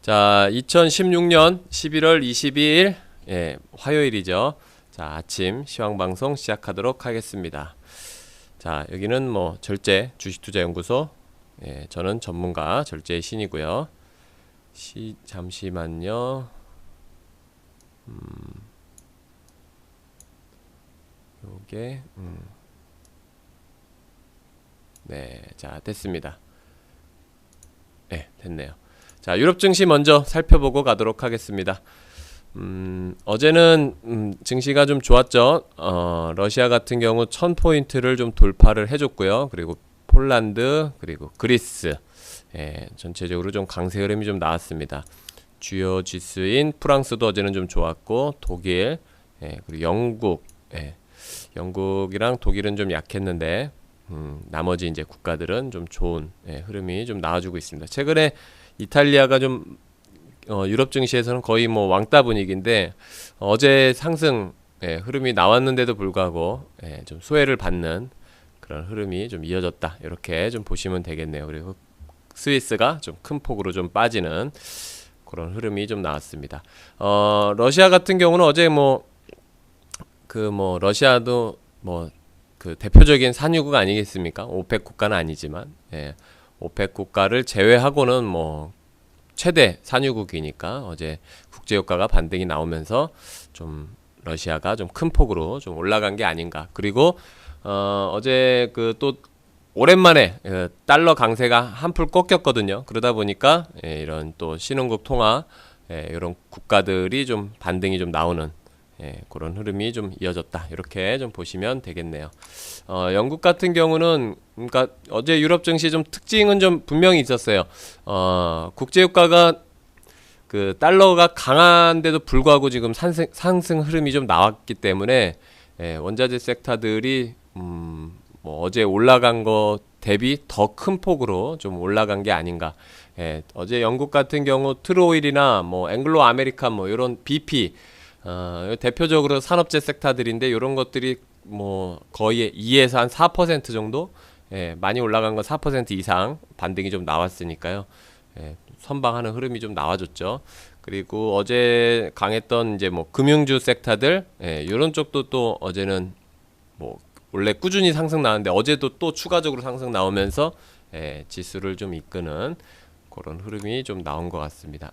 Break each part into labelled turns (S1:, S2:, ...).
S1: 자, 2016년 11월 22일 화요일이죠. 자, 아침 시황방송 시작하도록 하겠습니다. 자, 여기는 뭐 절제 주식투자연구소, 저는 전문가 절제의 신이고요. 잠시만요. 요게 네, 자, 됐습니다. 네, 됐네요. 자, 유럽 증시 먼저 살펴보고 가도록 하겠습니다. 어제는 증시가 좀 좋았죠. 러시아 같은 경우 1000포인트를 좀 돌파를 해줬고요. 그리고 폴란드, 그리고 그리스, 전체적으로 좀 강세 흐름이 좀 나왔습니다. 주요 지수인 프랑스도 어제는 좀 좋았고, 독일, 그리고 영국, 영국이랑 독일은 좀 약했는데, 나머지 이제 국가들은 좀 좋은 흐름이 좀 나와주고 있습니다. 최근에 이탈리아가 좀 유럽 증시에서는 거의 뭐 왕따 분위기인데, 어제 상승 흐름이 나왔는데도 불구하고 좀 소외를 받는 그런 흐름이 좀 이어졌다, 이렇게 좀 보시면 되겠네요. 그리고 스위스가 좀 큰 폭으로 좀 빠지는 그런 흐름이 좀 나왔습니다. 러시아 같은 경우는 어제 러시아도 그 대표적인 산유국 아니겠습니까? 오펙 국가는 아니지만, 오펙 국가를 제외하고는 뭐 최대 산유국이니까 어제 국제유가가 반등이 나오면서 좀 러시아가 좀 큰 폭으로 좀 올라간 게 아닌가. 그리고 어제 그 또 오랜만에 달러 강세가 한풀 꺾였거든요. 그러다 보니까 이런 또 신흥국 통화 이런 국가들이 좀 반등이 좀 나오는 그런 흐름이 좀 이어졌다, 이렇게 좀 보시면 되겠네요. 영국 같은 경우는, 그러니까 어제 유럽 증시 좀 특징은 좀 분명히 있었어요. 국제유가가 그 달러가 강한데도 불구하고 지금 상승 흐름이 좀 나왔기 때문에 원자재 섹터들이 뭐 어제 올라간 거 대비 더 큰 폭으로 좀 올라간 게 아닌가. 어제 영국 같은 경우 트루오일이나 뭐 앵글로 아메리칸 뭐 이런 BP, 대표적으로 산업재 섹터들인데, 이런 것들이 뭐 거의 2에서 한 4% 정도, 많이 올라간 건 4% 이상 반등이 좀 나왔으니까요. 선방하는 흐름이 좀 나와줬죠. 그리고 어제 강했던 이제 뭐 금융주 섹터들, 이런 쪽도 또 어제는 뭐 원래 꾸준히 상승 나왔는데 어제도 또 추가적으로 상승 나오면서 지수를 좀 이끄는 그런 흐름이 좀 나온 것 같습니다.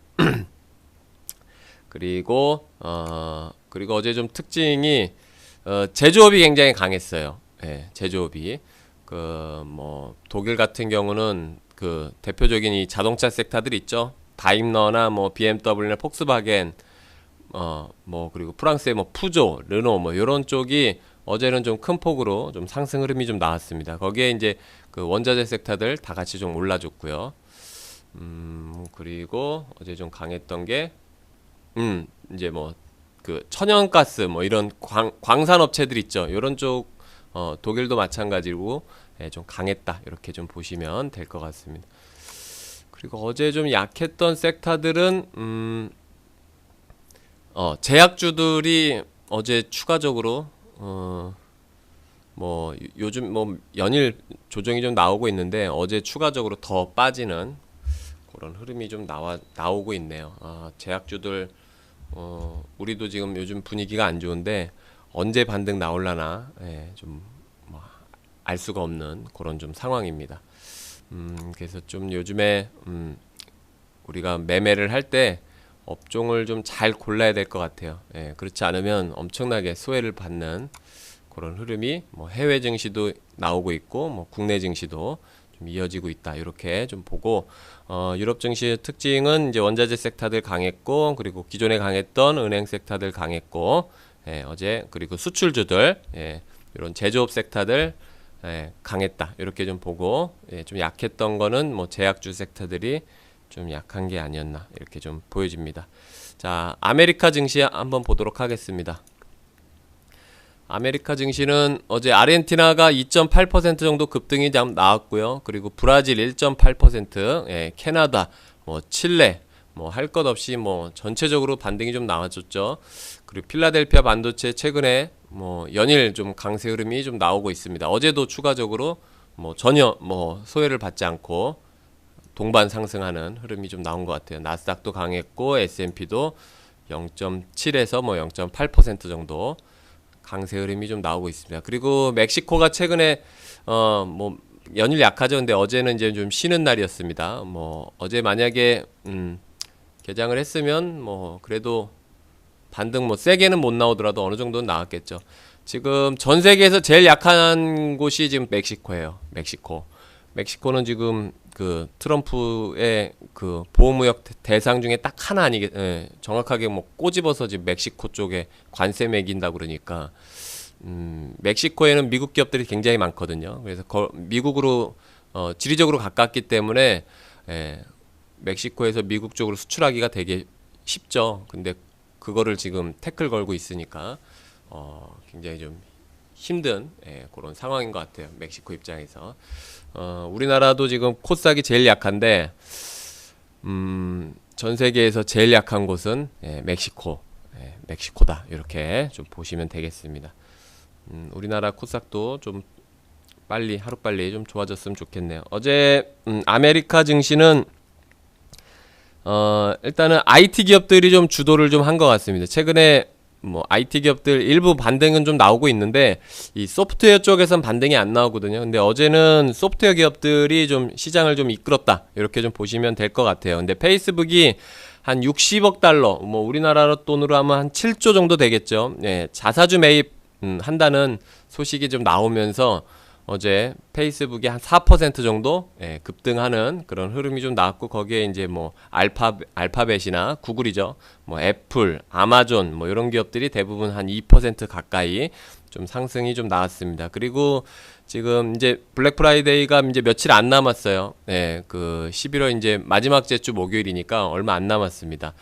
S1: 그리고 어제 좀 특징이 제조업이 굉장히 강했어요. 제조업이 뭐 독일 같은 경우는 그 대표적인 이 자동차 섹터들 있죠. 다임러나 뭐 BMW나 폭스바겐, 뭐 그리고 프랑스의 뭐 푸조, 르노 뭐 이런 쪽이 어제는 좀 큰 폭으로 좀 상승 흐름이 좀 나왔습니다. 거기에 이제 그 원자재 섹터들 다 같이 좀 올라줬고요. 그리고 어제 좀 강했던 게 이제 뭐 그 천연가스 뭐 이런 광산업체들 있죠. 이런 쪽 독일도 마찬가지고 좀 강했다, 이렇게 좀 보시면 될 것 같습니다. 그리고 어제 좀 약했던 섹터들은 제약주들이 어제 추가적으로 뭐 요즘 뭐 연일 조정이 좀 나오고 있는데, 어제 추가적으로 더 빠지는 그런 흐름이 좀 나오고 있네요. 제약주들, 우리도 지금 요즘 분위기가 안 좋은데 언제 반등 나올라나 좀 뭐 알 수가 없는 그런 좀 상황입니다. 그래서 좀 요즘에 우리가 매매를 할 때 업종을 좀 잘 골라야 될 것 같아요. 그렇지 않으면 엄청나게 소외를 받는 그런 흐름이 뭐 해외 증시도 나오고 있고, 뭐 국내 증시도 좀 이어지고 있다, 이렇게 좀 보고, 유럽 증시의 특징은 이제 원자재 섹터들 강했고, 그리고 기존에 강했던 은행 섹터들 강했고, 어제 그리고 수출주들, 이런 제조업 섹터들 강했다, 이렇게 좀 보고, 좀 약했던 거는 뭐 제약주 섹터들이 좀 약한 게 아니었나, 이렇게 좀 보여집니다. 자, 아메리카 증시 한번 보도록 하겠습니다. 아메리카 증시는 어제 아르헨티나가 2.8% 정도 급등이 나왔고요. 그리고 브라질 1.8%, 캐나다, 뭐 칠레, 뭐 할 것 없이 뭐 전체적으로 반등이 좀 나와줬죠. 그리고 필라델피아 반도체 최근에 뭐 연일 좀 강세 흐름이 좀 나오고 있습니다. 어제도 추가적으로 뭐 전혀 뭐 소외를 받지 않고 동반 상승하는 흐름이 좀 나온 것 같아요. 나스닥도 강했고 S&P도 0.7에서 뭐 0.8% 정도 강세 흐름이 좀 나오고 있습니다. 그리고 멕시코가 최근에 뭐 연일 약하죠. 근데 어제는 이제 좀 쉬는 날이었습니다. 뭐 어제 만약에 개장을 했으면 뭐 그래도 반등 뭐 세게는 못 나오더라도 어느 정도는 나왔겠죠. 지금 전 세계에서 제일 약한 곳이 지금 멕시코예요. 멕시코는 지금 그 트럼프의 그 보호무역 대상 중에 딱 하나 아니겠, 예, 정확하게 뭐 꼬집어서 지금 멕시코 쪽에 관세 매긴다 그러니까, 멕시코에는 미국 기업들이 굉장히 많거든요. 그래서 미국으로, 지리적으로 가깝기 때문에, 예, 멕시코에서 미국 쪽으로 수출하기가 되게 쉽죠. 근데 그거를 지금 태클 걸고 있으니까, 굉장히 좀 힘든, 예, 그런 상황인 것 같아요. 멕시코 입장에서. 우리나라도 지금 코스닥이 제일 약한데, 전 세계에서 제일 약한 곳은, 예, 멕시코다. 이렇게 좀 보시면 되겠습니다. 우리나라 코스닥도 좀 하루빨리 좀 좋아졌으면 좋겠네요. 어제, 아메리카 증시는, 일단은 IT 기업들이 좀 주도를 좀 한 것 같습니다. 최근에 뭐 IT 기업들 일부 반등은 좀 나오고 있는데 이 소프트웨어 쪽에선 반등이 안 나오거든요. 근데 어제는 소프트웨어 기업들이 좀 시장을 좀 이끌었다. 이렇게 좀 보시면 될 것 같아요. 근데 페이스북이 한 60억 달러, 뭐 우리나라 돈으로 하면 한 7조 정도 되겠죠. 예, 자사주 매입 한다는 소식이 좀 나오면서 어제 페이스북이 한 4% 정도, 예, 급등하는 그런 흐름이 좀 나왔고, 거기에 이제 뭐 알파벳이나 구글이죠, 뭐 애플, 아마존 뭐 이런 기업들이 대부분 한 2% 가까이 좀 상승이 좀 나왔습니다. 그리고 지금 이제 블랙 프라이데이가 이제 며칠 안 남았어요. 예, 그 11월 이제 마지막 주 목요일이니까 얼마 안 남았습니다.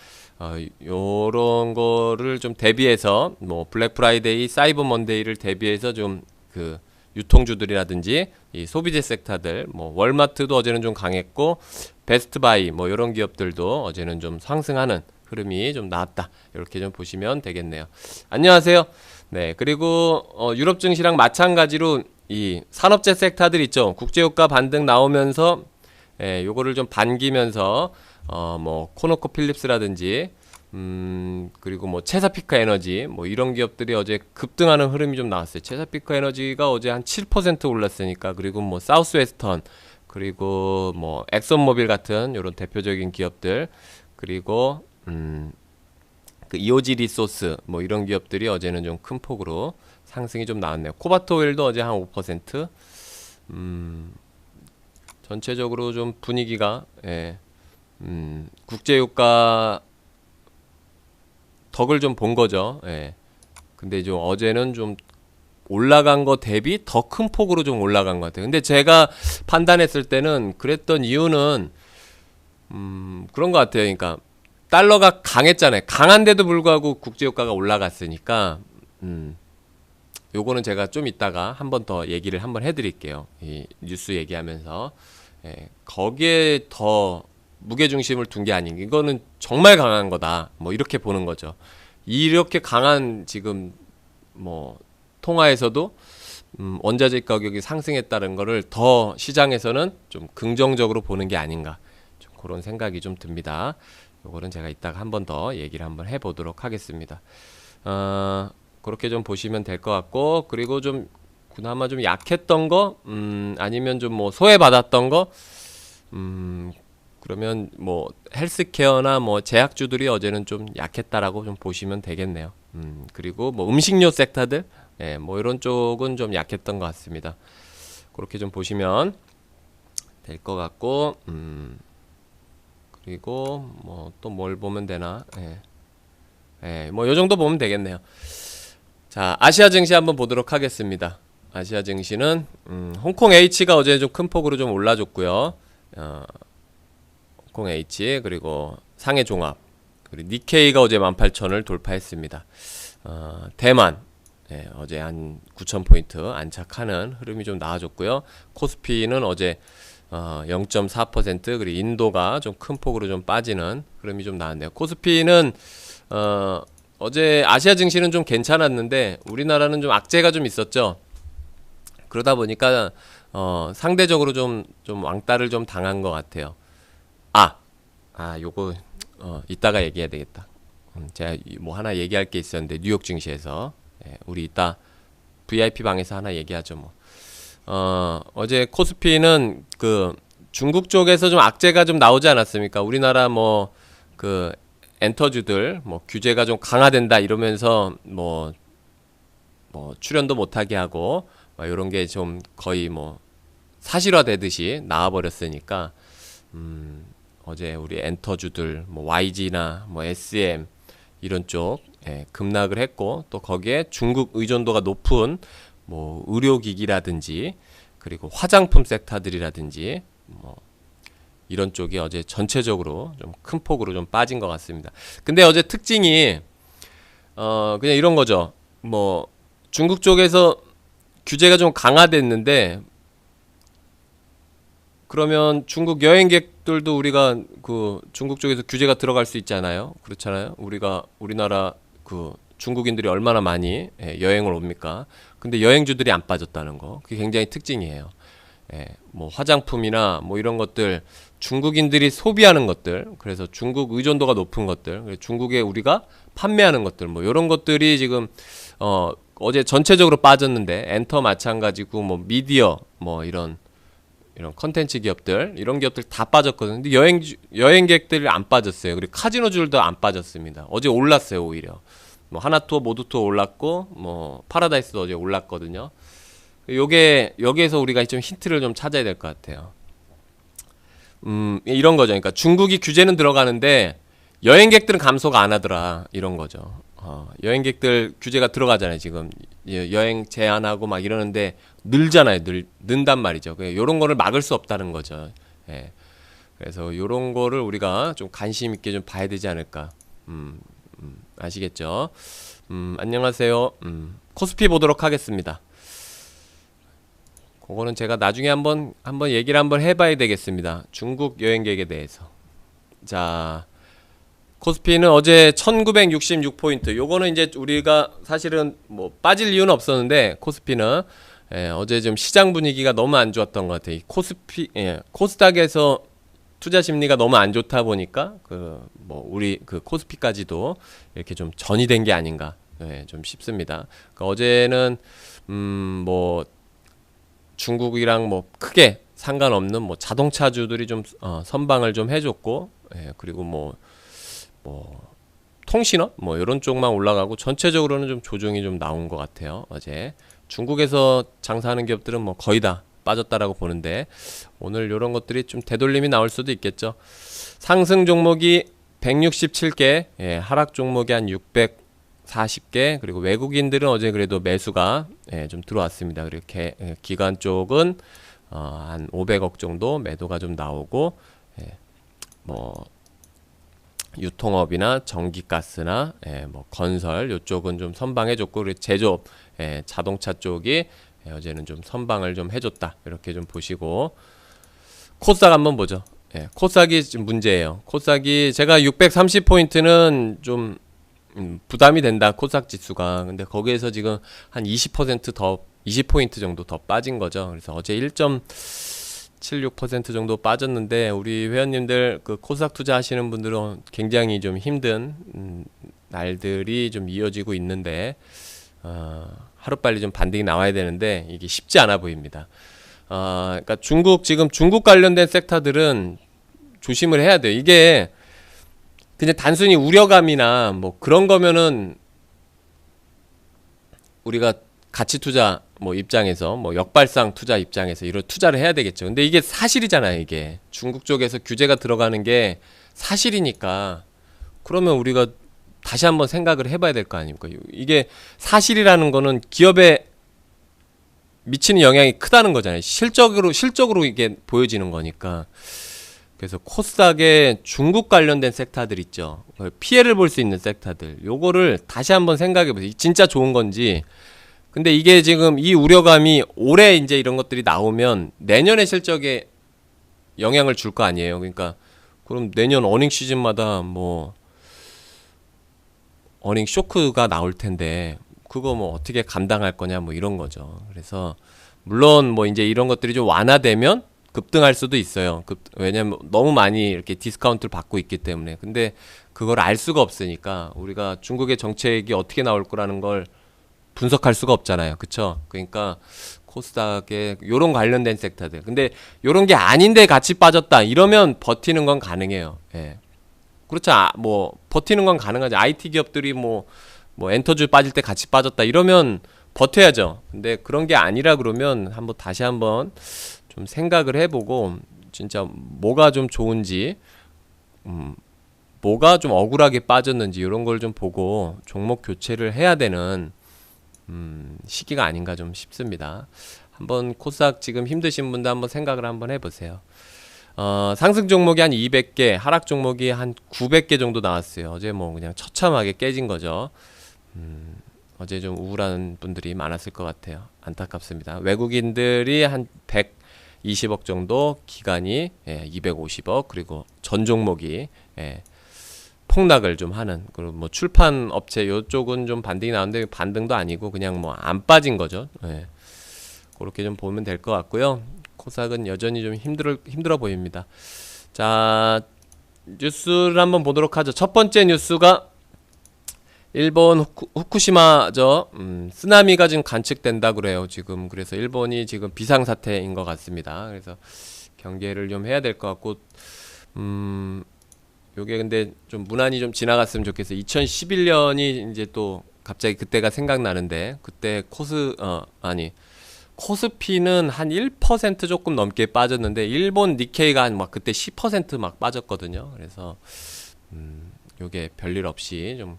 S1: 요런 거를 좀 대비해서 뭐 블랙 프라이데이, 사이버 먼데이를 대비해서 좀 그 유통주들이라든지 이 소비재 섹터들, 뭐 월마트도 어제는 좀 강했고, 베스트바이 뭐 이런 기업들도 어제는 좀 상승하는 흐름이 좀 나왔다. 이렇게 좀 보시면 되겠네요. 안녕하세요. 네, 그리고 유럽 증시랑 마찬가지로 이 산업재 섹터들 있죠. 국제유가 반등 나오면서, 예, 요거를 좀 반기면서 뭐 코노코 필립스라든지 그리고 뭐 체사피크 에너지 뭐 이런 기업들이 어제 급등하는 흐름이 좀 나왔어요. 체사피크 에너지가 어제 한 7% 올랐으니까. 그리고 뭐 사우스웨스턴, 그리고 뭐 엑선모빌 같은 이런 대표적인 기업들, 그리고 그 이오지 리소스 뭐 이런 기업들이 어제는 좀 큰 폭으로 상승이 좀 나왔네요. 코바트 오일도 어제 한 5%. 전체적으로 좀 분위기가, 예, 국제유가 덕을 좀 본 거죠. 예. 근데 좀 어제는 좀 올라간 거 대비 더 큰 폭으로 좀 올라간 것 같아요. 근데 제가 판단했을 때는 그랬던 이유는 그런 것 같아요. 그러니까 달러가 강했잖아요. 강한데도 불구하고 국제유가가 올라갔으니까 요거는 제가 좀 이따가 한 번 더 얘기를 한번 해드릴게요. 이 뉴스 얘기하면서, 예, 거기에 더 무게중심을 둔 게 아닌, 이거는 정말 강한 거다, 뭐 이렇게 보는 거죠. 이렇게 강한 지금 뭐 통화에서도 원자재 가격이 상승했다는 거를 더 시장에서는 좀 긍정적으로 보는 게 아닌가, 좀 그런 생각이 좀 듭니다. 요거는 제가 이따가 한 번 더 얘기를 한번 해보도록 하겠습니다. 그렇게 좀 보시면 될 것 같고, 그리고 좀 그나마 좀 약했던 거, 아니면 좀 뭐 소외받았던 거, 그러면 뭐 헬스케어나 뭐 제약주들이 어제는 좀 약했다라고 좀 보시면 되겠네요. 그리고 뭐 음식료 섹터들, 예, 뭐 이런 쪽은 좀 약했던 것 같습니다. 그렇게 좀 보시면 될 것 같고, 그리고 뭐 또 뭘 보면 되나, 예, 예, 뭐 요 정도 보면 되겠네요. 자, 아시아 증시 한번 보도록 하겠습니다. 아시아 증시는 홍콩 H가 어제 좀 큰 폭으로 좀 올라줬고요. 홍콩 H, 그리고 상해 종합, 그리고 니케이가 어제 18,000을 돌파했습니다. 대만, 예, 어제 한 9,000포인트 안착하는 흐름이 좀 나와줬고요. 코스피는 어제 0.4%, 그리고 인도가 좀 큰 폭으로 좀 빠지는 흐름이 좀 나왔네요. 코스피는 어제 아시아 증시는 좀 괜찮았는데 우리나라는 좀 악재가 좀 있었죠. 그러다 보니까 상대적으로 좀 왕따를 좀 당한 것 같아요. 요거 이따가 얘기해야 되겠다. 제가 뭐 하나 얘기할 게 있었는데 뉴욕 증시에서 우리 이따 VIP 방에서 하나 얘기하죠 뭐. 어제 코스피는 그 중국 쪽에서 좀 악재가 좀 나오지 않았습니까? 우리나라 뭐 그 엔터주들 뭐 규제가 좀 강화된다 이러면서 뭐 출연도 못하게 하고 막 이런 게 좀 거의 뭐 사실화되듯이 나와버렸으니까 어제 우리 엔터주들 뭐 YG나 뭐 SM 이런 쪽 급락을 했고, 또 거기에 중국 의존도가 높은 뭐 의료기기라든지 그리고 화장품 섹터들이라든지 뭐 이런 쪽이 어제 전체적으로 좀 큰 폭으로 좀 빠진 것 같습니다. 근데 어제 특징이 그냥 이런 거죠. 뭐 중국 쪽에서 규제가 좀 강화됐는데, 그러면 중국 여행객들도 우리가 그 중국 쪽에서 규제가 들어갈 수 있잖아요. 그렇잖아요. 우리나라 그 중국인들이 얼마나 많이 여행을 옵니까? 근데 여행주들이 안 빠졌다는 거, 그게 굉장히 특징이에요. 뭐 화장품이나 뭐 이런 것들, 중국인들이 소비하는 것들, 그래서 중국 의존도가 높은 것들, 중국에 우리가 판매하는 것들, 뭐 이런 것들이 지금 어제 전체적으로 빠졌는데, 엔터 마찬가지고 뭐 미디어 뭐 이런 컨텐츠 기업들, 이런 기업들 다 빠졌거든요. 근데 여행객들이 안 빠졌어요. 그리고 카지노주들도 안 빠졌습니다. 어제 올랐어요. 오히려 뭐 하나투어 모두투어 올랐고, 뭐 파라다이스도 어제 올랐거든요. 요게 여기에서 우리가 좀 힌트를 좀 찾아야 될 것 같아요. 이런 거죠. 그러니까 중국이 규제는 들어가는데 여행객들은 감소가 안 하더라, 이런 거죠. 여행객들 규제가 들어가잖아요. 지금 여행 제한하고 막 이러는데 늘잖아요. 는단 말이죠. 요런 거를 막을 수 없다는 거죠. 그래서 요런 거를 우리가 좀 관심 있게 좀 봐야 되지 않을까. 아시겠죠? 안녕하세요. 코스피 보도록 하겠습니다. 그거는 제가 나중에 한번 얘기를 한번 해봐야 되겠습니다. 중국 여행객에 대해서. 자, 코스피는 어제 1966포인트. 요거는 이제 우리가 사실은 뭐 빠질 이유는 없었는데, 코스피는 어제 좀 시장 분위기가 너무 안 좋았던 것 같아요. 코스닥에서 투자 심리가 너무 안 좋다 보니까 우리 코스피까지도 이렇게 좀 전이 된 게 아닌가 좀 싶습니다. 그러니까 어제는 뭐 중국이랑 뭐 크게 상관없는 뭐 자동차주들이 좀 선방을 좀 해줬고, 그리고 뭐 통신업 뭐 이런 쪽만 올라가고, 전체적으로는 좀 조정이 좀 나온 것 같아요. 어제 중국에서 장사하는 기업들은 뭐 거의 다 빠졌다라고 보는데, 오늘 이런 것들이 좀 되돌림이 나올 수도 있겠죠. 상승 종목이 167개, 하락 종목이 한 640개, 그리고 외국인들은 어제 그래도 매수가 좀 들어왔습니다. 그렇게 기관 쪽은 한 500억 정도 매도가 좀 나오고, 뭐 유통업이나 전기가스나 뭐 건설 요쪽은 좀 선방해줬고, 그리고 제조업, 자동차 쪽이 어제는 좀 선방을 좀 해줬다, 이렇게 좀 보시고, 코스닥 한번 보죠. 코스닥이 좀 문제예요. 코스닥이 제가 630포인트는 좀 부담이 된다, 코스닥 지수가. 근데 거기에서 지금 한 20% 더, 20포인트 정도 더 빠진 거죠. 그래서 어제 1.76% 정도 빠졌는데, 우리 회원님들 그 코스닥 투자하시는 분들은 굉장히 좀 힘든 날들이 좀 이어지고 있는데, 하루빨리 좀 반등이 나와야 되는데 이게 쉽지 않아 보입니다. 그러니까 지금 중국 관련된 섹터들은 조심을 해야 돼요. 이게 그냥 단순히 우려감이나 뭐 그런 거면은 우리가 가치 투자 뭐 입장에서, 뭐 역발상 투자 입장에서 이런 투자를 해야 되겠죠. 근데 이게 사실이잖아요. 이게 중국 쪽에서 규제가 들어가는 게 사실이니까, 그러면 우리가 다시 한번 생각을 해봐야 될 거 아닙니까? 이게 사실이라는 거는 기업에 미치는 영향이 크다는 거잖아요. 실적으로 이게 보여지는 거니까. 그래서 코스닥에 중국 관련된 섹터들 있죠. 피해를 볼 수 있는 섹터들. 요거를 다시 한번 생각해 보세요. 진짜 좋은 건지. 근데 이게 지금 이 우려감이 올해 이제 이런 것들이 나오면 내년의 실적에 영향을 줄 거 아니에요. 그러니까 그럼 내년 어닝 시즌마다 뭐 어닝 쇼크가 나올 텐데, 그거 뭐 어떻게 감당할 거냐, 뭐 이런 거죠. 그래서 물론 뭐 이제 이런 것들이 좀 완화되면 급등할 수도 있어요. 왜냐면 너무 많이 이렇게 디스카운트를 받고 있기 때문에. 근데 그걸 알 수가 없으니까 우리가 중국의 정책이 어떻게 나올 거라는 걸 분석할 수가 없잖아요. 그쵸? 그러니까 코스닥에 요런 관련된 섹터들. 근데 요런 게 아닌데 같이 빠졌다. 이러면 버티는 건 가능해요. 예. 그렇죠. 뭐 버티는 건 가능하죠. IT 기업들이 뭐 엔터주 빠질 때 같이 빠졌다. 이러면 버텨야죠. 근데 그런 게 아니라 그러면 다시 한번 좀 생각을 해보고 진짜 뭐가 좀 좋은지 뭐가 좀 억울하게 빠졌는지 이런 걸 좀 보고 종목 교체를 해야 되는 시기가 아닌가 좀 싶습니다. 한번 코스닥 지금 힘드신 분도 한번 생각을 한번 해보세요. 상승 종목이 한 200개, 하락 종목이 한 900개 정도 나왔어요. 어제 뭐 그냥 처참하게 깨진 거죠. 어제 좀 우울한 분들이 많았을 것 같아요. 안타깝습니다. 외국인들이 한 120억 정도, 기관이 250억, 그리고 전 종목이 폭락을 좀 하는. 그리고 뭐 출판 업체 요쪽은 좀 반등이 나오는데 반등도 아니고 그냥 뭐 안 빠진 거죠. 그렇게 좀 보면 될 것 같고요. 코스닥은 여전히 좀 힘들어 보입니다. 자, 뉴스를 한번 보도록 하죠. 첫 번째 뉴스가 일본 후쿠시마죠. 쓰나미가 지금 관측된다 그래요. 지금 그래서 일본이 지금 비상사태인 것 같습니다. 그래서 경계를 좀 해야 될 것 같고, 요게 근데 좀 무난히 좀 지나갔으면 좋겠어요. 2011년이 이제 또 갑자기 그때가 생각나는데, 그때 코스피는 한 1% 조금 넘게 빠졌는데 일본 니케이가 한 막 그때 10% 막 빠졌거든요. 그래서 요게 별일 없이 좀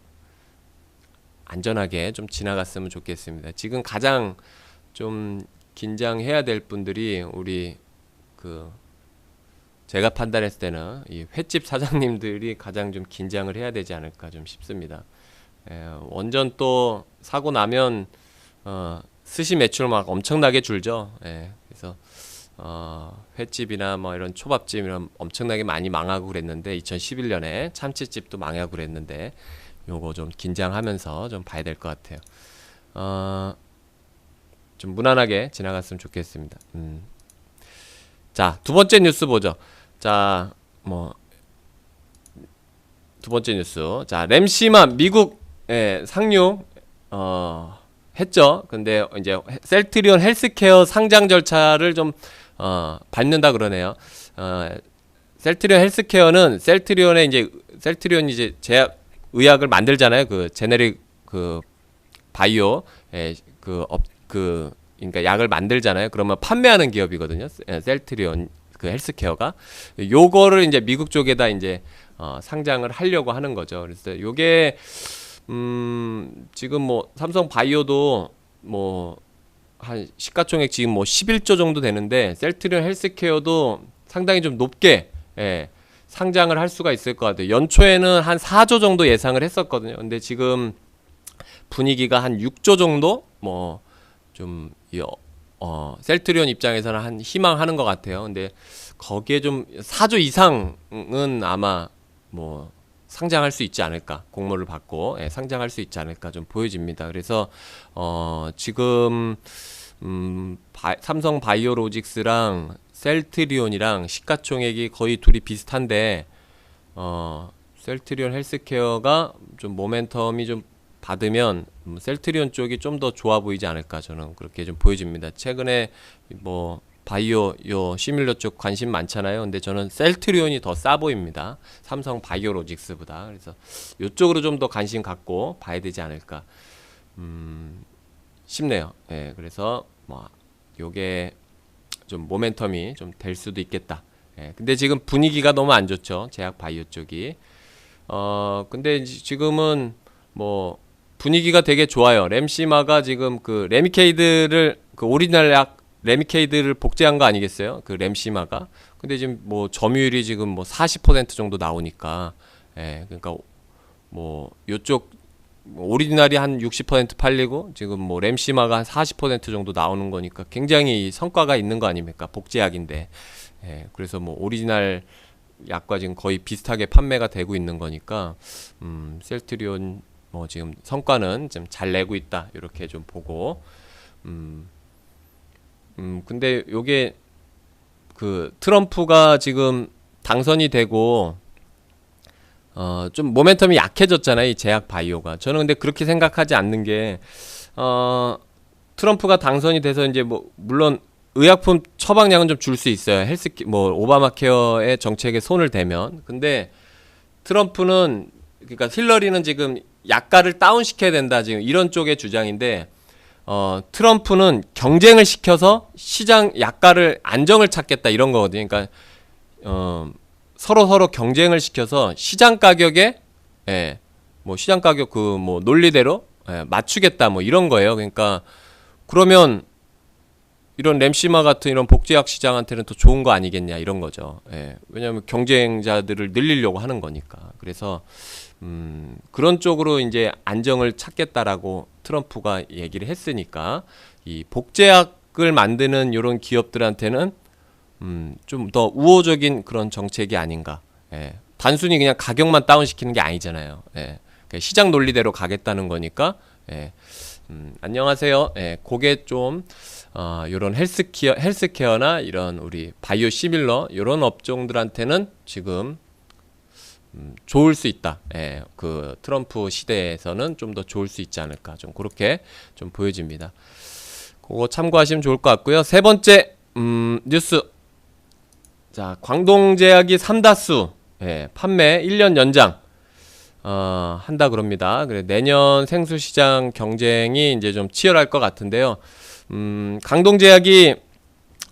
S1: 안전하게 좀 지나갔으면 좋겠습니다. 지금 가장 좀 긴장해야 될 분들이 우리 제가 판단했을 때는 이 횟집 사장님들이 가장 좀 긴장을 해야 되지 않을까 좀 싶습니다. 원전 또 사고 나면 스시 매출 막 엄청나게 줄죠. 그래서 횟집이나 뭐 이런 초밥집 이런 엄청나게 많이 망하고 그랬는데 2011년에 참치집도 망하고 그랬는데 요거 좀 긴장하면서 좀 봐야 될 것 같아요. 좀 무난하게 지나갔으면 좋겠습니다. 자, 두 번째 뉴스 보죠. 자, 두 번째 뉴스. 자, 램시마 미국 상륙 했죠. 근데 이제 셀트리온 헬스케어 상장 절차를 좀 밟는다 그러네요. 셀트리온 헬스케어는 셀트리온이 이제 의약을 만들잖아요. 그 제네릭 바이오 그러니까 약을 만들잖아요. 그러면 판매하는 기업이거든요. 셀트리온 헬스케어가 요거를 이제 미국 쪽에다 이제 상장을 하려고 하는 거죠. 그래서 요게 지금 뭐 삼성 바이오도 뭐 한 시가총액 지금 뭐 11조 정도 되는데 셀트리온 헬스케어도 상당히 좀 높게 상장을 할 수가 있을 것 같아요. 연초에는 한 4조 정도 예상을 했었거든요. 근데 지금 분위기가 한 6조 정도 셀트리온 입장에서는 한 희망하는 것 같아요. 근데 거기에 좀 4조 이상은 아마 뭐 상장할 수 있지 않을까, 공모를 받고 상장할 수 있지 않을까 좀 보여집니다. 그래서 지금 삼성 바이오로직스랑 셀트리온이랑 시가총액이 거의 둘이 비슷한데 셀트리온 헬스케어가 좀 모멘텀이 좀 받으면 셀트리온 쪽이 좀 더 좋아 보이지 않을까 저는 그렇게 좀 보여집니다. 최근에 뭐 바이오 시뮬러 쪽 관심 많잖아요. 근데 저는 셀트리온이 더 싸 보입니다. 삼성 바이오로직스보다. 그래서 이쪽으로 좀 더 관심 갖고 봐야 되지 않을까 싶네요. 그래서 뭐 요게 좀 모멘텀이 좀 될 수도 있겠다. 근데 지금 분위기가 너무 안 좋죠. 제약 바이오 쪽이. 근데 지금은 뭐 분위기가 되게 좋아요. 램시마가 지금 그 레미케이드를 오리지널 약 레미케이드를 복제한 거 아니겠어요? 그 램시마가. 근데 지금 뭐 점유율이 지금 뭐 40% 정도 나오니까 그러니까 뭐 요쪽 오리지널이 한 60% 팔리고 지금 뭐 램시마가 한 40% 정도 나오는 거니까 굉장히 성과가 있는 거 아닙니까? 복제약인데. 그래서 뭐 오리지널 약과 지금 거의 비슷하게 판매가 되고 있는 거니까 셀트리온 뭐 지금 성과는 좀 잘 내고 있다. 이렇게 좀 보고 근데 요게 그 트럼프가 지금 당선이 되고 좀 모멘텀이 약해졌잖아요. 이 제약 바이오가. 저는 근데 그렇게 생각하지 않는 게 트럼프가 당선이 돼서 이제 뭐 물론 의약품 처방량은 좀 줄 수 있어요. 뭐 오바마 케어의 정책에 손을 대면. 근데 트럼프는 그러니까 힐러리는 지금 약가를 다운시켜야 된다 지금 이런 쪽의 주장인데 트럼프는 경쟁을 시켜서 시장 약가를 안정을 찾겠다 이런 거거든요. 그러니까 서로 경쟁을 시켜서 시장 가격에 뭐 시장 가격 그 뭐 논리대로 맞추겠다 뭐 이런 거예요. 그러니까 그러면 이런 램시마 같은 이런 복제약 시장한테는 더 좋은 거 아니겠냐 이런 거죠. 왜냐하면 경쟁자들을 늘리려고 하는 거니까. 그래서 그런 쪽으로 이제 안정을 찾겠다라고 트럼프가 얘기를 했으니까 이 복제약을 만드는 이런 기업들한테는 좀 더 우호적인 그런 정책이 아닌가. 단순히 그냥 가격만 다운시키는 게 아니잖아요. 그러니까 시장 논리대로 가겠다는 거니까. 안녕하세요. 그게 좀 이런 헬스케어나 이런 우리 바이오 시밀러 이런 업종들한테는 지금 좋을 수 있다. 그 트럼프 시대에서는 좀 더 좋을 수 있지 않을까. 좀 그렇게 좀 보여집니다. 그거 참고하시면 좋을 것 같고요. 세 번째 뉴스. 자, 광동제약이 3다수 판매 1년 연장 한다 그럽니다. 그래 내년 생수시장 경쟁이 이제 좀 치열할 것 같은데요. 강동제약이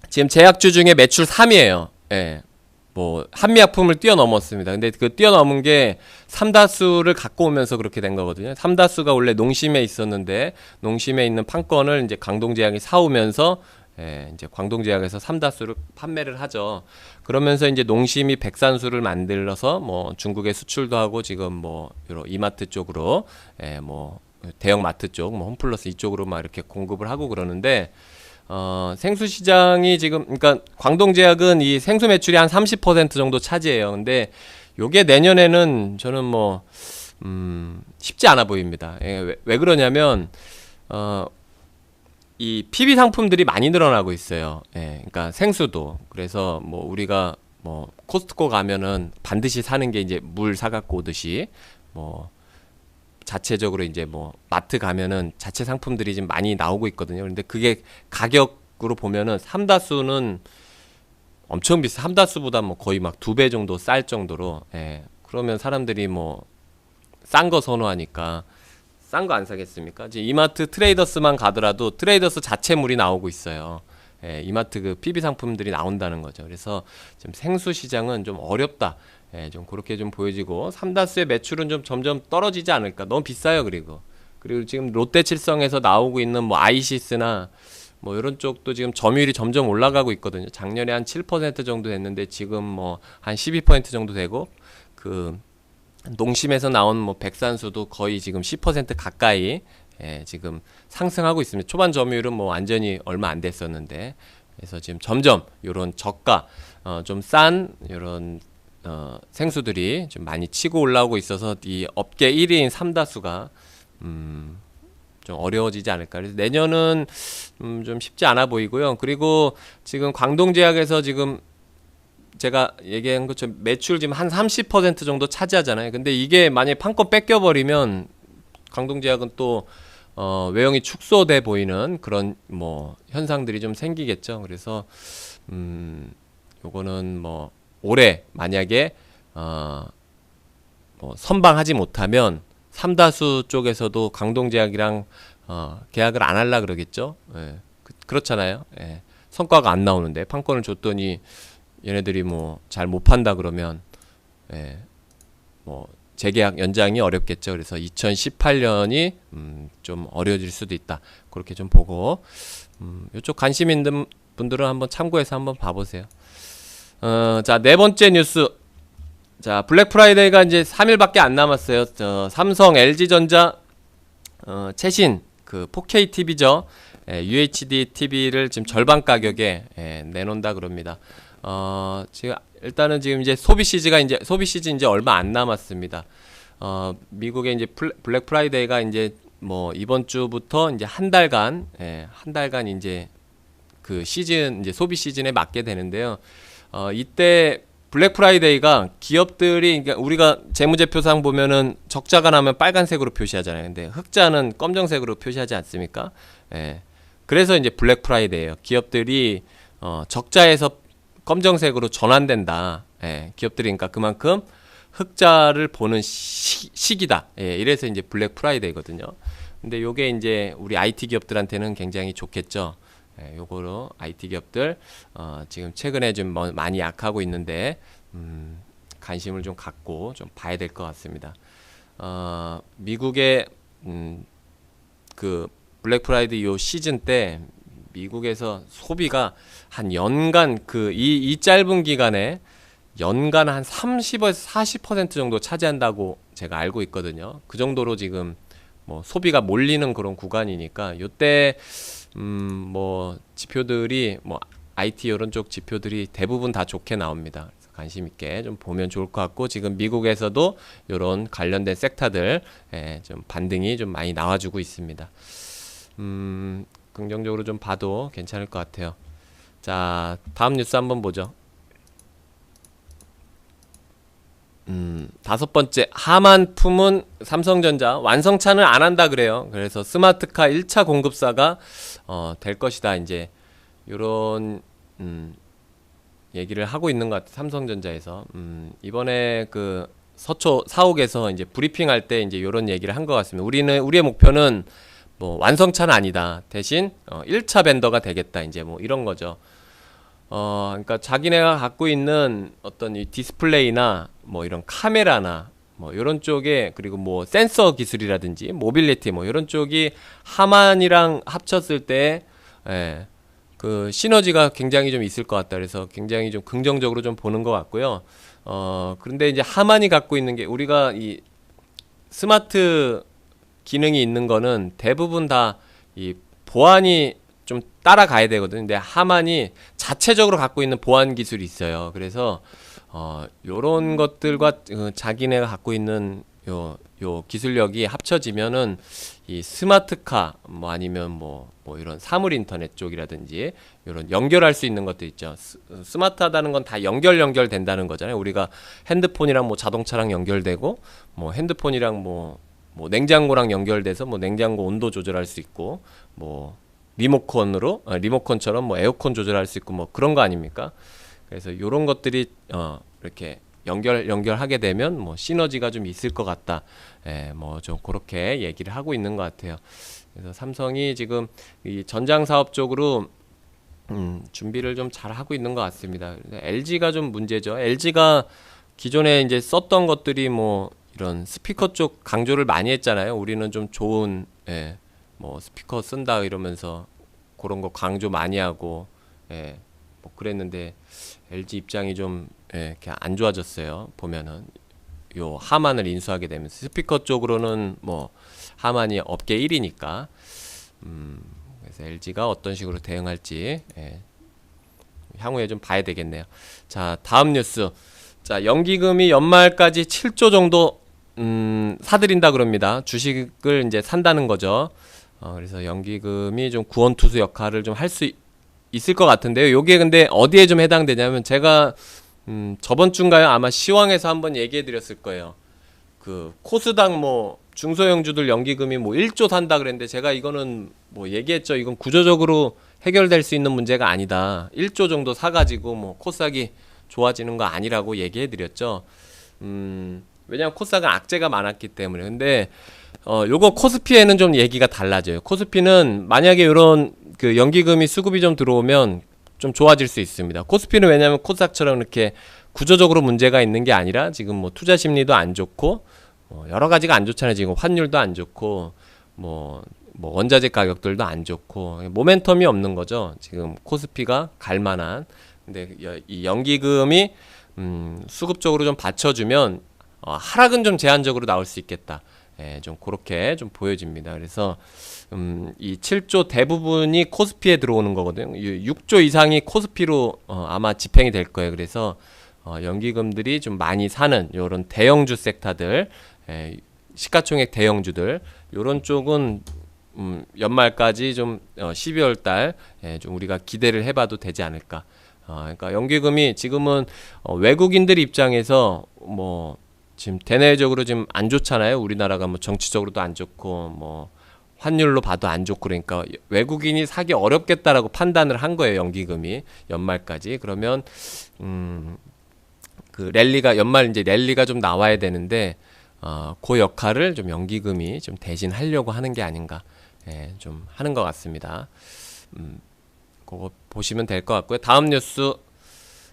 S1: 지금 제약주 중에 매출 3위예요. 뭐 한미약품을 뛰어넘었습니다. 근데 그 뛰어넘은 게 3다수를 갖고 오면서 그렇게 된 거거든요. 3다수가 원래 농심에 있었는데 농심에 있는 판권을 이제 강동제약이 사오면서 이제 광동제약에서 3다수를 판매를 하죠. 그러면서 이제 농심이 백산수를 만들어서 뭐 중국에 수출도 하고 지금 뭐 이마트 쪽으로 뭐 대형 마트 쪽, 뭐 홈플러스 이쪽으로 막 이렇게 공급을 하고 그러는데 생수 시장이 지금 그러니까 광동제약은 이 생수 매출이 한 30% 정도 차지해요. 근데 요게 내년에는 저는 뭐 쉽지 않아 보입니다. 왜 그러냐면 이 PB 상품들이 많이 늘어나고 있어요. 그러니까 생수도. 그래서 뭐 우리가 뭐 코스트코 가면은 반드시 사는 게 이제 물 사갖고 오듯이 뭐 자체적으로 이제 뭐 마트 가면은 자체 상품들이 지금 많이 나오고 있거든요. 그런데 그게 가격으로 보면은 3다수는 엄청 비싸. 3다수보다 뭐 거의 막 2배 정도 쌀 정도로. 그러면 사람들이 뭐 싼 거 선호하니까 싼 거 안 사겠습니까? 이제 이마트 트레이더스만 가더라도 트레이더스 자체물이 나오고 있어요. 이마트 그 PB 상품들이 나온다는 거죠. 그래서 지금 생수 시장은 좀 어렵다. 좀 그렇게 좀 보여지고 3다수의 매출은 좀 점점 떨어지지 않을까. 너무 비싸요. 그리고 지금 롯데칠성에서 나오고 있는 뭐 아이시스나 뭐 이런 쪽도 지금 점유율이 점점 올라가고 있거든요. 작년에 한 7% 정도 됐는데 지금 뭐 한 12% 정도 되고 그 농심에서 나온 뭐 백산수도 거의 지금 10% 가까이 지금 상승하고 있습니다. 초반 점유율은 뭐 완전히 얼마 안 됐었는데 그래서 지금 점점 이런 저가 좀 싼 이런 생수들이 좀 많이 치고 올라오고 있어서 이 업계 1위인 3다수가 좀 어려워지지 않을까. 그래서 내년은 좀 쉽지 않아 보이고요. 그리고 지금 광동제약에서 지금 제가 얘기한 것처럼 매출 지금 한 30% 정도 차지하잖아요. 근데 이게 만약에 판권 뺏겨버리면 광동제약은 또 외형이 축소돼 보이는 그런 뭐 현상들이 좀 생기겠죠. 그래서 요거는 뭐 올해 만약에 뭐 선방하지 못하면 3다수 쪽에서도 광동제약이랑 계약을 안 하려 그러겠죠. 그렇잖아요. 성과가 안 나오는데 판권을 줬더니 얘네들이 뭐 잘 못 판다 그러면 뭐 재계약 연장이 어렵겠죠. 그래서 2018년이 좀 어려워질 수도 있다. 그렇게 좀 보고 이쪽 관심 있는 분들은 한번 참고해서 한번 봐보세요. 자, 네 번째 뉴스. 자, 블랙 프라이데이가 이제 3일밖에 안 남았어요. 삼성, LG전자 최신 그 4K TV죠. UHD TV를 지금 절반 가격에 내놓는다 그럽니다. 지금 일단은 지금 이제 소비 시즌 이제 얼마 안 남았습니다. 미국의 이제 블랙 프라이데이가 이제 뭐 이번 주부터 이제 한 달간 이제 그 시즌 이제 소비 시즌에 맞게 되는데요. 이때 블랙 프라이데이가 기업들이 그러니까 우리가 재무제표상 보면은 적자가 나면 빨간색으로 표시하잖아요. 근데 흑자는 검정색으로 표시하지 않습니까? 예. 그래서 이제 블랙 프라이데이예요. 기업들이 적자에서 검정색으로 전환된다. 예. 기업들이 그러니까 그만큼 흑자를 보는 시기다. 예. 이래서 이제 블랙 프라이데이거든요. 근데 요게 이제 우리 IT 기업들한테는 굉장히 좋겠죠. 예, 요거로 IT 기업들 지금 최근에 좀 많이 약하고 있는데 관심을 좀 갖고 좀 봐야 될 것 같습니다. 미국의 그 블랙 프라이데이 요 시즌 때 미국에서 소비가 한 연간 이 짧은 기간에 연간 한 30에서 40% 정도 차지한다고 제가 알고 있거든요. 그 정도로 지금 뭐 소비가 몰리는 그런 구간이니까 요때 뭐 지표들이 뭐 IT 이런 쪽 지표들이 대부분 다 좋게 나옵니다. 그래서 관심 있게 좀 보면 좋을 것 같고 지금 미국에서도 이런 관련된 섹터들 좀 반등이 좀 많이 나와주고 있습니다. 긍정적으로 좀 봐도 괜찮을 것 같아요. 자, 다음 뉴스 한번 보죠. 다섯 번째, 하만 품은 삼성전자 완성차는 안 한다 그래요. 그래서 스마트카 1차 공급사가 될 것이다. 이제 요런 얘기를 하고 있는 것 같아요. 삼성전자에서 이번에 그 서초 사옥에서 이제 브리핑할 때 이제 요런 얘기를 한 것 같습니다. 우리의 목표는 뭐 완성차는 아니다. 대신 1차 벤더가 되겠다. 이제 뭐 이런 거죠. 그러니까 자기네가 갖고 있는 어떤 이 디스플레이나 뭐 이런 카메라나 뭐 이런 쪽에 그리고 뭐 센서 기술이라든지 모빌리티 뭐 이런 쪽이 하만이랑 합쳤을 때 그 시너지가 굉장히 좀 있을 것 같다. 그래서 굉장히 좀 긍정적으로 좀 보는 것 같고요. 그런데 이제 하만이 갖고 있는 게 우리가 이 스마트 기능이 있는 거는 대부분 다 이 보안이 좀 따라가야 되거든요. 근데 하만이 자체적으로 갖고 있는 보안 기술이 있어요. 그래서 요런 것들과 자기네가 갖고 있는 요 기술력이 합쳐지면은 이 스마트카 뭐 아니면 뭐 이런 사물 인터넷 쪽이라든지 요런 연결할 수 있는 것도 있죠. 스마트하다는 건 다 연결된다는 거잖아요. 우리가 핸드폰이랑 뭐 자동차랑 연결되고 뭐 핸드폰이랑 뭐 냉장고랑 연결돼서 뭐 냉장고 온도 조절할 수 있고 뭐 리모컨처럼 뭐 에어컨 조절할 수 있고 뭐 그런 거 아닙니까? 그래서 요런 것들이 이렇게 연결하게 되면 뭐 시너지가 좀 있을 것 같다. 뭐 좀 그렇게 얘기를 하고 있는 것 같아요. 그래서 삼성이 지금 이 전장 사업 쪽으로 준비를 좀 잘 하고 있는 것 같습니다. LG가 좀 문제죠. LG가 기존에 이제 썼던 것들이 뭐 이런 스피커 쪽 강조를 많이 했잖아요. 우리는 좀 좋은 뭐 스피커 쓴다 이러면서 그런 거 강조 많이 하고 뭐 그랬는데 LG 입장이 좀 이렇게 안 좋아졌어요. 보면은 요 하만을 인수하게 되면 스피커 쪽으로는 뭐 하만이 업계 1위니까 그래서 LG가 어떤 식으로 대응할지 향후에 좀 봐야 되겠네요. 자, 다음 뉴스. 자, 연기금이 연말까지 7조 정도 사들인다 그럽니다. 주식을 이제 산다는 거죠. 그래서 연기금이 좀 구원투수 역할을 좀 할 수 있을 것 같은데요. 요게 근데 어디에 좀 해당되냐면 제가 저번 주인가요? 아마 시황에서 한번 얘기해 드렸을 거예요. 그 코스닥 뭐 중소형주들 연기금이 뭐 1조 산다 그랬는데 제가 이거는 뭐 얘기했죠. 이건 구조적으로 해결될 수 있는 문제가 아니다. 1조 정도 사가지고 뭐 코스닥이 좋아지는 거 아니라고 얘기해 드렸죠. 왜냐면 코스닥은 악재가 많았기 때문에. 근데 요거 코스피에는 좀 얘기가 달라져요. 코스피는 만약에 요런 그 연기금이 수급이 좀 들어오면 좀 좋아질 수 있습니다. 코스피는 왜냐면 코스닥처럼 이렇게 구조적으로 문제가 있는 게 아니라 지금 뭐 투자 심리도 안 좋고 여러 가지가 안 좋잖아요. 지금 환율도 안 좋고 뭐 원자재 가격들도 안 좋고 모멘텀이 없는 거죠. 지금 코스피가 갈 만한. 근데 이 연기금이 수급적으로 좀 받쳐주면 하락은 좀 제한적으로 나올 수 있겠다. 좀 그렇게 좀 보여집니다. 그래서 이 7조 대부분이 코스피에 들어오는 거거든요. 6조 이상이 코스피로 아마 집행이 될 거예요. 그래서 연기금들이 좀 많이 사는 요런 대형주 섹터들, 시가총액 대형주들 요런 쪽은 연말까지 좀 12월 달 좀 우리가 기대를 해봐도 되지 않을까. 그러니까 연기금이 지금은 외국인들 입장에서 뭐 지금 대내적으로 지금 안 좋잖아요. 우리나라가 뭐 정치적으로도 안 좋고 뭐 환율로 봐도 안 좋고, 그러니까 외국인이 사기 어렵겠다라고 판단을 한 거예요. 연기금이 연말까지. 그러면 그 랠리가 연말 이제 랠리가 좀 나와야 되는데 그 역할을 좀 연기금이 좀 대신 하려고 하는 게 아닌가, 좀 하는 것 같습니다. 그거 보시면 될 것 같고요. 다음 뉴스,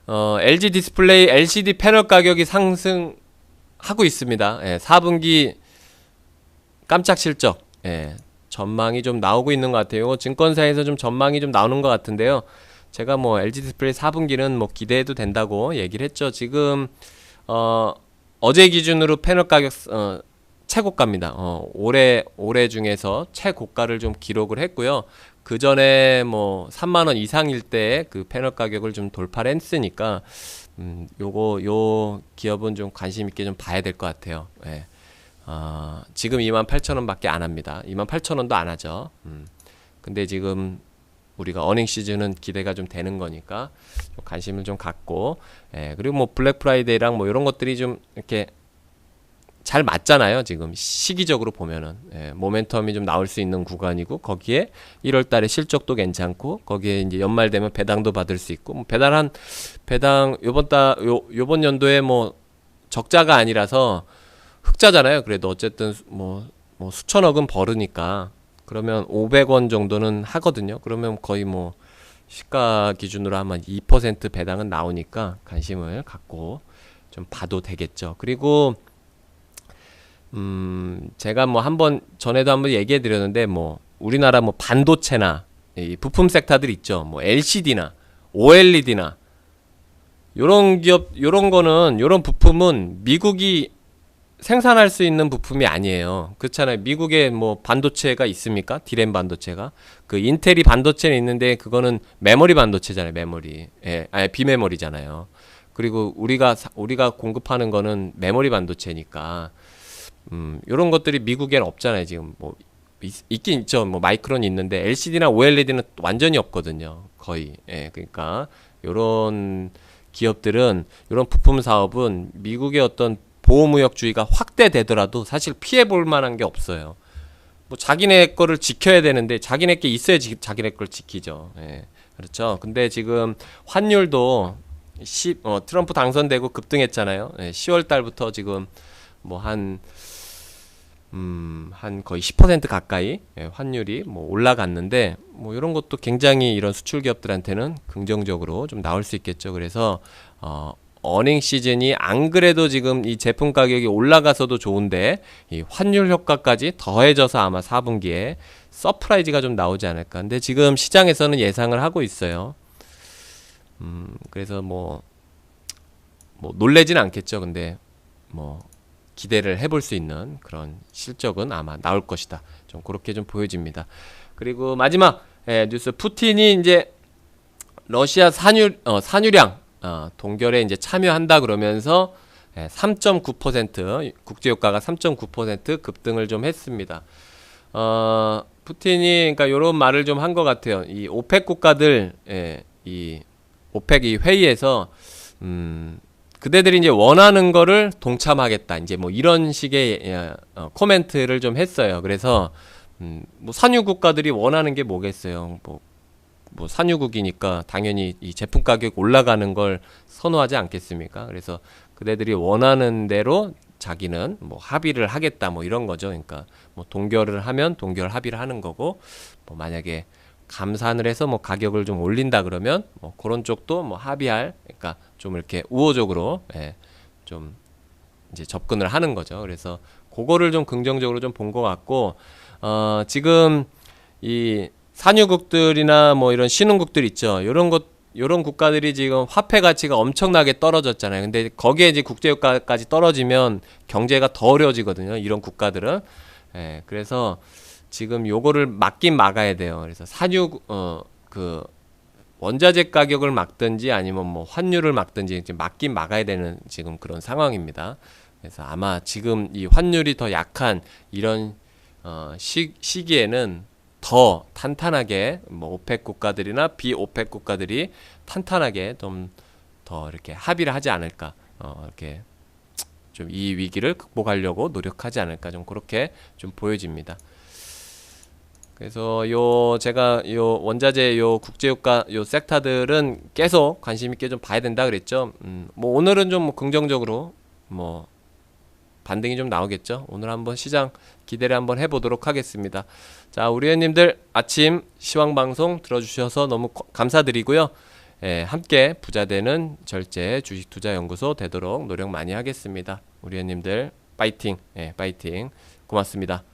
S1: LG 디스플레이 LCD 패널 가격이 상승하고 있습니다. 4분기 깜짝 실적, 전망이 좀 나오고 있는 것 같아요. 증권사에서 좀 전망이 좀 나오는 것 같은데요. 제가 뭐 LG 디스플레이 4분기는 뭐 기대해도 된다고 얘기를 했죠. 지금 어제 기준으로 패널 가격 최고가입니다. 올해 중에서 최고가를 좀 기록을 했고요. 그 전에 뭐 3만 원 이상일 때 그 패널 가격을 좀 돌파를 했으니까 요 기업은 좀 관심 있게 좀 봐야 될 것 같아요. 지금 28,000원밖에 안 합니다. 28,000원도 안 하죠. 근데 지금 우리가 어닝 시즌은 기대가 좀 되는 거니까 좀 관심을 좀 갖고, 그리고 뭐 블랙 프라이데이랑 뭐 이런 것들이 좀 이렇게 잘 맞잖아요. 지금 시기적으로 보면은 모멘텀이 좀 나올 수 있는 구간이고, 거기에 1월 달에 실적도 괜찮고, 거기에 이제 연말 되면 배당도 받을 수 있고, 뭐 배당 요번 연도에 뭐 적자가 아니라서 흑자잖아요. 그래도 어쨌든 뭐 수천억은 벌으니까, 그러면 500원 정도는 하거든요. 그러면 거의 뭐 시가 기준으로 하면 2% 배당은 나오니까 관심을 갖고 좀 봐도 되겠죠. 그리고 제가 뭐 전에도 한번 얘기해 드렸는데, 뭐 우리나라 뭐 반도체나 이 부품 섹터들 있죠. 뭐 LCD나 OLED나 요런 기업, 요런 부품은 미국이 생산할 수 있는 부품이 아니에요. 그렇잖아요. 미국에 뭐 반도체가 있습니까? 디램 반도체가. 그 인텔이 반도체는 있는데 그거는 메모리 반도체잖아요. 메모리. 아니 비메모리잖아요. 그리고 우리가 공급하는 거는 메모리 반도체니까 요런 것들이 미국에는 없잖아요. 지금 뭐 있긴 있죠. 뭐 마이크론이 있는데 LCD나 OLED는 완전히 없거든요. 거의. 그러니까 요런 기업들은, 요런 부품 사업은 미국의 어떤 보호무역주의가 확대되더라도 사실 피해볼 만한 게 없어요. 뭐 자기네 거를 지켜야 되는데, 자기네 게 있어야지 자기네 걸 지키죠. 그렇죠. 근데 지금 환율도 트럼프 당선되고 급등했잖아요. 10월 달부터 지금 뭐 한 거의 10% 가까이 환율이 뭐 올라갔는데, 뭐 이런 것도 굉장히 이런 수출 기업들한테는 긍정적으로 좀 나올 수 있겠죠. 그래서 어닝 시즌이 안 그래도 지금 이 제품 가격이 올라가서도 좋은데 이 환율 효과까지 더해져서 아마 4분기에 서프라이즈가 좀 나오지 않을까. 근데 지금 시장에서는 예상을 하고 있어요. 그래서 뭐 놀래진 않겠죠. 근데 뭐 기대를 해볼 수 있는 그런 실적은 아마 나올 것이다. 좀 그렇게 좀 보여집니다. 그리고 마지막 뉴스, 푸틴이 이제 러시아 산유량 동결에 이제 참여한다 그러면서 3.9% 국제유가가 3.9% 급등을 좀 했습니다. 푸틴이 그러니까 이런 말을 좀 한 것 같아요. 이 오펙 국가들, 이 오펙 이 회의에서 그대들이 이제 원하는 거를 동참하겠다. 이제 뭐 이런 식의 코멘트를 좀 했어요. 그래서 뭐 산유 국가들이 원하는 게 뭐겠어요. 뭐 산유국이니까 당연히 이 제품 가격 올라가는 걸 선호하지 않겠습니까? 그래서 그대들이 원하는 대로 자기는 뭐 합의를 하겠다, 뭐 이런 거죠. 그러니까 뭐 동결을 하면 동결 합의를 하는 거고, 뭐 만약에 감산을 해서 뭐 가격을 좀 올린다 그러면 뭐 그런 쪽도 뭐 합의할, 그러니까 좀 이렇게 우호적으로 좀 이제 접근을 하는 거죠. 그래서 그거를 좀 긍정적으로 좀 본 것 같고, 지금 이 산유국들이나 뭐 이런 신흥국들 있죠. 요런 국가들이 지금 화폐 가치가 엄청나게 떨어졌잖아요. 근데 거기에 이제 국제유가까지 떨어지면 경제가 더 어려워지거든요. 이런 국가들은. 그래서 지금 요거를 막긴 막아야 돼요. 그래서 그 원자재 가격을 막든지 아니면 뭐 환율을 막든지 막긴 막아야 되는 지금 그런 상황입니다. 그래서 아마 지금 이 환율이 더 약한 이런 시기에는 더 탄탄하게 뭐 오펙 국가들이나 비오펙 국가들이 탄탄하게 좀 더 이렇게 합의를 하지 않을까, 이렇게 좀 이 위기를 극복하려고 노력하지 않을까, 좀 그렇게 좀 보여집니다. 그래서 제가 원자재 국제유가 섹터들은 계속 관심 있게 좀 봐야 된다 그랬죠. 뭐 오늘은 좀 긍정적으로 뭐 반등이 좀 나오겠죠. 오늘 한번 시장 기대를 한번 해보도록 하겠습니다. 자, 우리 회원님들 아침 시황방송 들어주셔서 너무 감사드리고요. 함께 부자되는 절제 주식투자연구소 되도록 노력 많이 하겠습니다. 우리 회원님들 파이팅! 파이팅! 고맙습니다.